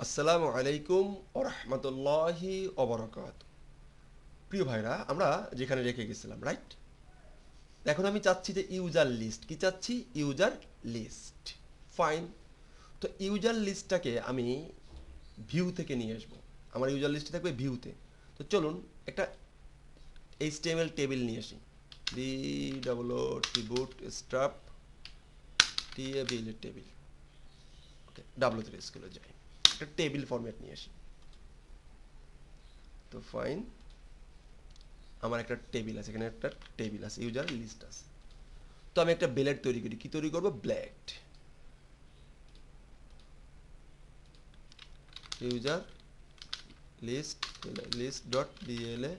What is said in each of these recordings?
আসসালামু আলাইকুম ওয়া রাহমাতুল্লাহি ওয়া বারাকাতুহু। প্রিয় ভাইরা, আমরা যেখানে রেখে গেছিলাম, রাইট? এখন আমি চাচ্ছি যে ইউজার লিস্ট, কি চাচ্ছি? User list. ফাইন। তো ইউজার লিস্টটাকে আমি ভিউ থেকে নিয়ে আসবো। আমার ইউজার লিস্ট থাকবে ভিউতে। তো চলুন একটা এইচটিএমএল টেবিল নিয়ে আসি। বি ডাবল ও টি বুট স্টাফ টি এ বিল টেবিল। ওকে, ডাব্লিউ3 স্কুলে যাই, একটা টেবিল ফরম্যাট নিয়ে আসি। তো ফাইন, আমার একটা টেবিল আছে, এখানে একটা টেবিল আছে, ইউজার লিস্ট আছে। তো আমি একটা ব্লেড তৈরি করি। কি তৈরি করব? Blade. User list list dot BLA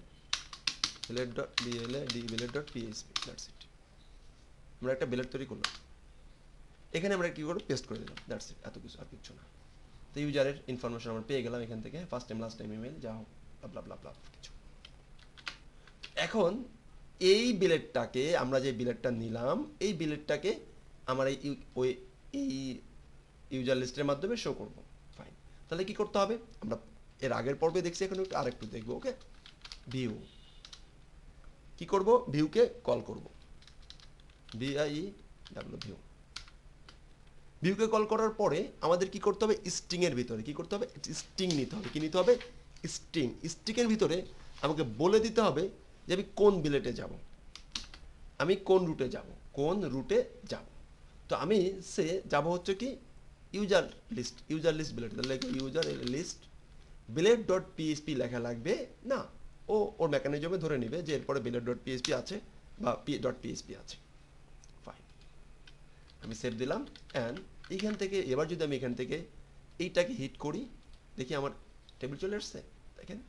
blade dot BLA D blade dot PHP. That's it. আমরা একটা ব্লেড তৈরি করলাম, এখানে আমরা কি করব? পেস্ট করে দিলাম। দ্যাটস ইট, এত কিছু, আর কিছু না। তো ইউজারের ইনফরমেশন আমরা পেয়ে গেলাম এখান থেকে, first time last time email, যা হোক, ব্লা ব্লা ব্লা কিছু। এখন এই বিলেটটাকে, আমরা যে বিলেটটা নিলাম, এই বিলেটটাকে আমার এই ইউজার লিস্টের মাধ্যমে শো করব। ফাইন। তাহলে কি করতে হবে? আমরা এর আগের পর্বে দেখছি, এখন একটু আরেকটু দেখবো। ওকে, ভিউ কি করব? ভিউকে কল করব, ভিআই ডাব্লিউ ভিউ। ভিউকে কল করার পরে আমাদের কি করতে হবে? স্ট্রিং এর ভিতরে কি করতে হবে? স্ট্রিং নিতে হবে। কি নিতে হবে? স্ট্রিং। স্ট্রিং এর ভিতরে আমাকে বলে দিতে হবে যে আমি কোন বিলেটে যাব, আমি কোন রুটে যাব, কোন রুটে যাব। তো আমি সে যাব হচ্ছে কি ইউজার লিস্ট, ইউজার লিস্ট বিলেট। তাহলে ইউজার লিস্ট বিলেট ডট পিএইচপি লেখা লাগবে না, ও ওর মেকানিজমে ধরে নেবে যে এরপরে বিলেট ডট পিএইচপি আছে বা পি ডট পিএইচপি আছে। ফাইন, আমি সেভ দিলাম। অ্যান্ড এইখান থেকে এবার যদি আমি এখান থেকে এইটাকে হিট করি, দেখি আমার টেবিল চলে আসছে। দেখেন,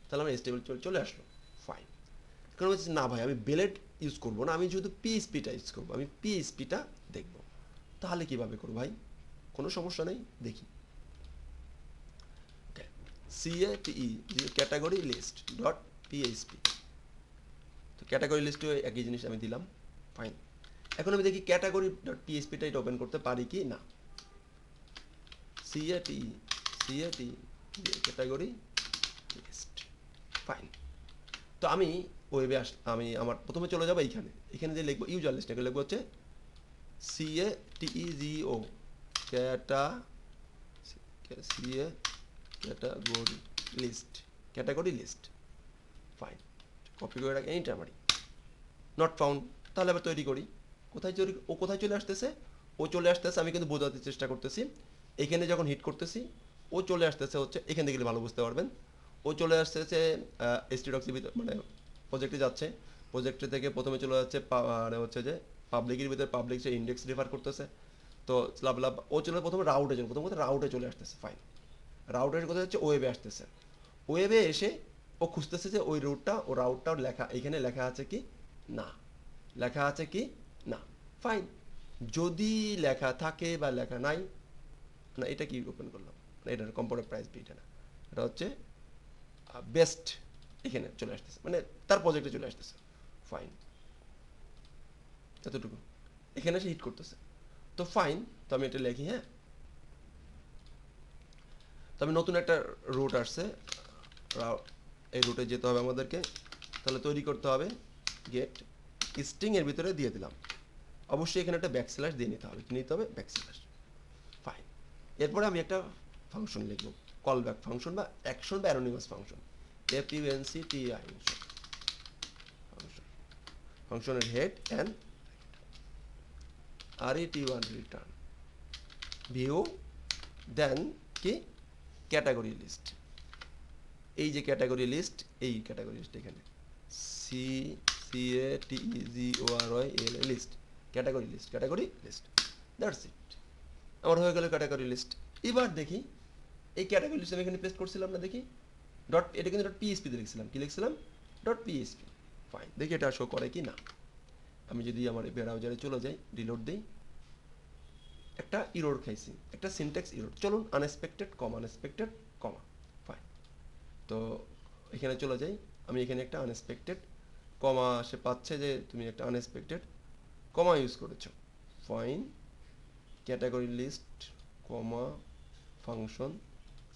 তাহলে আমার টেবিল চলে আসলো। ফাইন। কারণ হচ্ছে না ভাই, আমি বেলেট ইউজ করবো না, আমি যেহেতু পিএইচপিটা ইউজ করবো, আমি পিএইচপিটা দেখবো। তাহলে কীভাবে করবো ভাই? কোনো সমস্যা নেই, দেখি। সিএটিই ক্যাটাগরি লিস্ট ডট পিএইচপি। তো ক্যাটাগরি লিস্টে একই জিনিস আমি দিলাম। ফাইন। এখন আমি দেখি ক্যাটাগরি ডট পিএইচপিটা এটা ওপেন করতে পারি কি না। সিএটিই ক্যাটাগরি লিস্ট। ফাইন। তো আমি ওয়েবে আমি আমার প্রথমে চলে যাবো এইখানে, এখানে যে লিখবো ইউজার লিস্ট, এখানে লিখবো হচ্ছে CATEGO category list, category list. Fine, copy করে রাখি, এইটা আমারই নট ফাউন্ড। তাহলে আবার তৈরি করি। কোথায় তৈরি? ও কোথায় চলে আসতেছে? ও চলে আসতেছে, আমি কিন্তু বোঝাতে চেষ্টা করতেছি। এখানে যখন হিট করতেছি, ও চলে আসতেছে হচ্ছে, এখান থেকে ভালো বুঝতে পারবেন। ও চলে আসতেছে এসটিডক্সি ভিতর, মানে প্রজেক্টে যাচ্ছে। প্রজেক্টে থেকে প্রথমে চলে যাচ্ছে মানে হচ্ছে যে পাবলিকের ভিতরে, পাবলিক সে ইন্ডেক্স রেফার করতেছে। তো লাভ ও চলে প্রথমে রাউটে চলে, প্রথম কথা রাউটে চলে আসতেছে। ফাইন। রাউটের কথা হচ্ছে ওয়েবে আসতেছে। ওয়েবে এসে ও খুঁজতেছে যে ওই রুটটা, ও রাউটটাও লেখা এখানে লেখা আছে কি না, লেখা আছে কি না। ফাইন। যদি লেখা থাকে বা লেখা নাই, না এটা কি ওপেন করলাম, না এটার কম্পিউটার প্রাইস এটা না, এটা হচ্ছে বেস্ট। এখানে চলে আসতেছে, মানে তার প্রজেক্টে চলে আসতেছে। ফাইন, এতটুকু। এখানে এসে হিট করতেছে। তো ফাইন, তো আমি এটা লিখি। হ্যাঁ, তো আমি নতুন একটা রুট আসছে, এই রুটে যেতে হবে আমাদেরকে। তাহলে তৈরি করতে হবে গেট স্ট্রিং এর ভিতরে দিয়ে দিলাম। অবশ্যই এখানে একটা ব্যাকস্ল্যাশ দিয়ে নিতে হবে। কি নিতে হবে? ব্যাকস্ল্যাশ। ফাইন। এরপরে আমি একটা ফাংশন লিখবো, কল ব্যাক ফাংশন বা অ্যাকশন বা অ্যানোনিমাস ফাংশন। FUNCTI function. ফাংশনের head and RET1 return view, then কি ক্যাটাগরি লিস্ট। এই যে ক্যাটাগরি লিস্ট, এই ক্যাটাগরি লিস্ট এখানে CATEGORY list, category list, category list. That's it, আমার হয়ে গেল ক্যাটাগরি লিস্ট। এবার দেখি এই ক্যাটাগরি লিস্ট আমি এখানে পেস্ট করছিলাম না, দেখি ডট, এটা কিন্তু ডট পিএইচপি তে লিখছিলাম। কি লিখছিলাম? Dot PHP. ফাইন, দেখি এটা শো করে কি না। আমি যদি আমার ব্রাউজারে চলে যাই, রিলোড দিই, একটা ইরোর খাইছি, একটা সিনট্যাক্স ইরোর। চলুন আনএক্সপেক্টেড কমা, আনএক্সপেক্টেড কমা। ফাইন। তো এখানে চলে যাই, আমি এখানে একটা আনএক্সপেক্টেড কমা, সে পাচ্ছে যে তুমি একটা আনএক্সপেক্টেড কমা ইউজ করেছো। ফাইন। ক্যাটাগরি লিস্ট কমা ফাংশন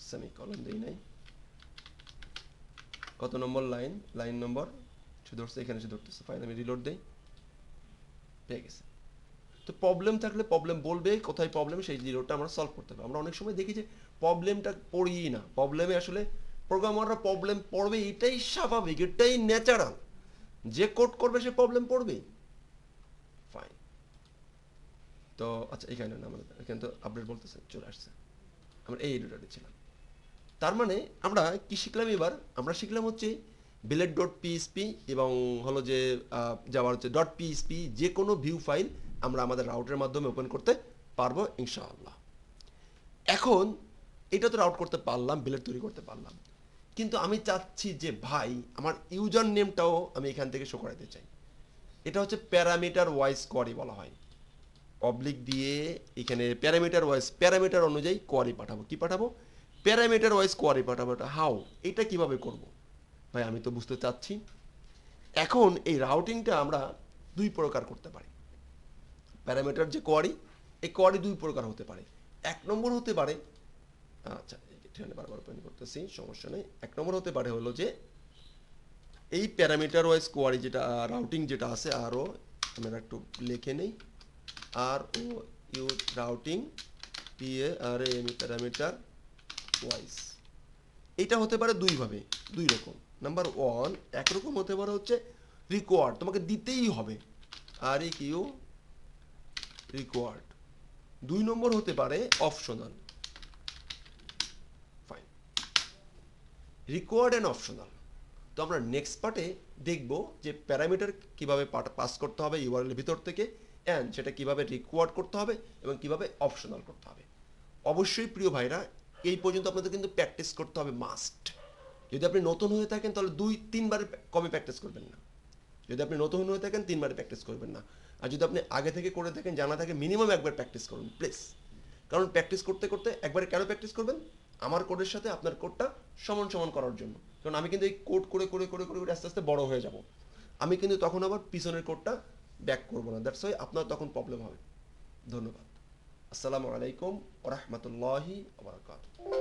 সেমিকলন দেই নাই, কত নম্বর লাইন, লাইন নম্বর সে ধরছে, এখানে সে ধরতেছে, ফাইন আমি রিলোড দেই, পেয়ে গেছে। তো প্রবলেম থাকলে প্রবলেম বলবে, কোথায় প্রবলেম সেই জিরোটা আমরা সলভ করতে হবে। আমরা অনেক সময় দেখি যে প্রবলেমটা পড়ি না, প্রবলেমে আসলে প্রোগ্রামাররা প্রবলেম পড়বে, এটাই স্বাভাবিক, এটাই ন্যাচারাল, যে কোড করবে সে প্রবলেম পড়বেই। ফাইন, তো আচ্ছা এখানে না, আমাদের এখানে তো আপডেট বলতেছে চলে আসছে, আমরা এই এডিটরে ছিলাম। তার মানে আমরা কি শিখলাম এবার, আমরা শিখলাম হচ্ছে ব্লেড ডট পিএইচপি এবং হলো যে যাওয়ার হচ্ছে ডট পিএইচপি, যে কোনো ভিউ ফাইল আমরা আমাদের রাউটের মাধ্যমে ওপেন করতে পারবো ইনশাআল্লাহ। এখন এটা তো রাউট করতে পারলাম, ব্লেড তৈরি করতে পারলাম, কিন্তু আমি চাচ্ছি যে ভাই আমার ইউজার নেমটাও আমি এখান থেকে শো করাতে চাই। এটা হচ্ছে প্যারামিটার ওয়াইজ কোয়ারি বলা হয়, অবলিক দিয়ে এখানে প্যারামিটার ওয়াইজ, প্যারামিটার অনুযায়ী কোয়ারি পাঠাবো। কি পাঠাবো? প্যারামিটার ওয়াইজ কোয়ারি পাঠাবো। এটা হাউ, এটা কিভাবে করব ভাই আমি তো বুঝতে চাচ্ছি। এখন এই রাউটিংটা আমরা দুই প্রকার করতে পারি। প্যারামিটার যে কোয়ারি, এই কোয়ারি দুই প্রকার হতে পারে। এক নম্বর হতে পারে, আচ্ছা এখানে বারবার ওপেন করতেছি, সমস্যা নেই। এক নম্বর হতে পারে হলো যে এই প্যারামিটার ওয়াইজ কোয়ারি যেটা রাউটিং যেটা আছে, আরও আমরা একটু লিখে নেই, R O U routing PARAM parameter wise. এটা হতে পারে দুইভাবে, দুই রকম। নাম্বার ওয়ান, একরকম হতে পারে হচ্ছে রিকোয়ার্ড, তোমাকে দিতেই হবে, REQ রিকোয়ার্ড। দুই নম্বর হতে পারে optional. Fine, required and optional. তো আমরা নেক্সট পার্টে দেখব যে প্যারামিটার কীভাবে পাস করতে হবে ইউআরএল ভিতর থেকে, অ্যান্ড সেটা কীভাবে রিকোয়ার্ড করতে হবে এবং কীভাবে অপশনাল করতে হবে। অবশ্যই প্রিয় ভাইরা এই পর্যন্ত আপনাদের কিন্তু প্র্যাকটিস করতে হবে মাস্ট। যদি আপনি নতুন হয়ে থাকেন তাহলে 2-3 বার কমে প্র্যাকটিস করবেন না। যদি আপনি নতুন হয়ে থাকেন 3 বারে প্র্যাকটিস করবেন না। আর যদি আপনি আগে থেকে করে থাকেন, জানা থাকে, মিনিমাম একবার প্র্যাকটিস করুন প্লিজ। কারণ প্র্যাকটিস করতে করতে একবারে কেন প্র্যাকটিস করবেন? আমার কোডের সাথে আপনার কোডটা সমান সমান করার জন্য। কারণ আমি কিন্তু এই কোড করে করে করে করে আস্তে আস্তে বড় হয়ে যাব, আমি কিন্তু তখন আবার পিছনের কোডটা ব্যাক করবো না, দ্যাটস ওয়াই আপনার তখন প্রবলেম হবে। ধন্যবাদ। আসসালামু আলাইকুম ওয়া রাহমাতুল্লাহি ওয়া বারাকাতুহু।